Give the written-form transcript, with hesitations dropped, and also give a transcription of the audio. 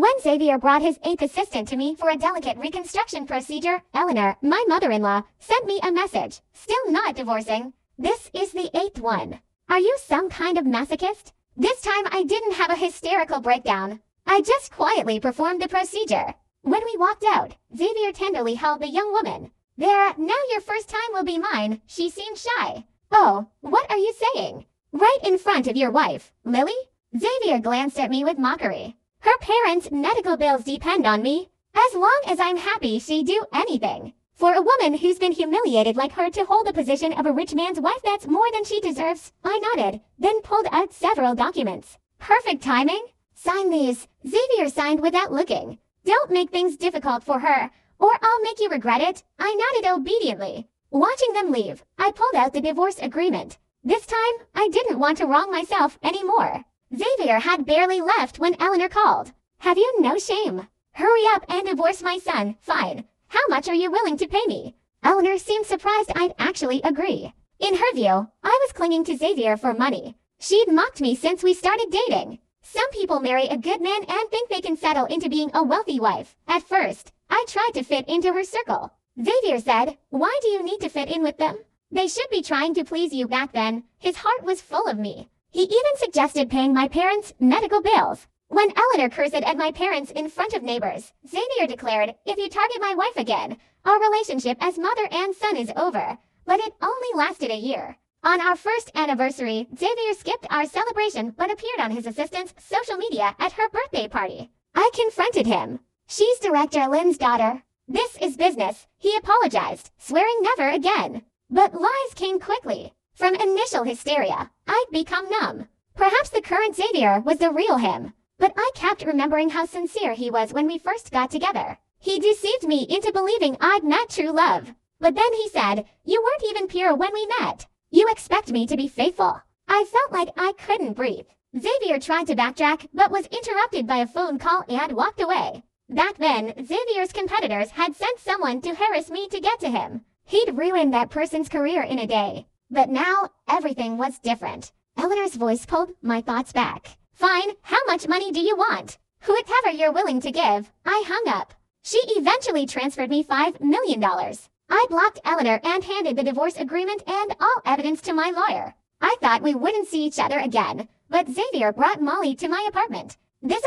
When Xavier brought his 8th assistant to me for a delicate reconstruction procedure, Eleanor, my mother-in-law, sent me a message. Still not divorcing. This is the 8th one. Are you some kind of masochist? This time I didn't have a hysterical breakdown. I just quietly performed the procedure. When we walked out, Xavier tenderly held the young woman. There, now your first time will be mine. She seemed shy. Oh, what are you saying? Right in front of your wife, Lily? Xavier glanced at me with mockery. Her parents' medical bills depend on me. As long as I'm happy, she'd do anything. For a woman who's been humiliated like her to hold the position of a rich man's wife, that's more than she deserves. I nodded, then pulled out several documents. Perfect timing. Sign these. Xavier signed without looking. Don't make things difficult for her, or I'll make you regret it. I nodded obediently. Watching them leave, I pulled out the divorce agreement. This time, I didn't want to wrong myself anymore. Xavier had barely left when Eleanor called. Have you no shame? Hurry up and divorce my son. Fine. How much are you willing to pay me? Eleanor seemed surprised I'd actually agree. In her view, I was clinging to Xavier for money. She'd mocked me since we started dating. Some people marry a good man and think they can settle into being a wealthy wife. At first, I tried to fit into her circle. Xavier said, why do you need to fit in with them? They should be trying to please you back then. His heart was full of me. He even suggested paying my parents' medical bills. When Eleanor cursed at my parents in front of neighbors, Xavier declared, if you target my wife again, our relationship as mother and son is over. But it only lasted a year. On our first anniversary, Xavier skipped our celebration but appeared on his assistant's social media at her birthday party. I confronted him. She's Director Lynn's daughter. This is business. He apologized, swearing never again. But lies came quickly. From initial hysteria, I'd become numb. Perhaps the current Xavier was the real him. But I kept remembering how sincere he was when we first got together. He deceived me into believing I'd met true love. But then he said, you weren't even pure when we met. You expect me to be faithful. I felt like I couldn't breathe. Xavier tried to backtrack, but was interrupted by a phone call and walked away. Back then, Xavier's competitors had sent someone to harass me to get to him. He'd ruined that person's career in a day. But now, everything was different. Eleanor's voice pulled my thoughts back. Fine, how much money do you want? Whatever you're willing to give. I hung up. She eventually transferred me $5 million. I blocked Eleanor and handed the divorce agreement and all evidence to my lawyer. I thought we wouldn't see each other again, but Xavier brought Molly to my apartment.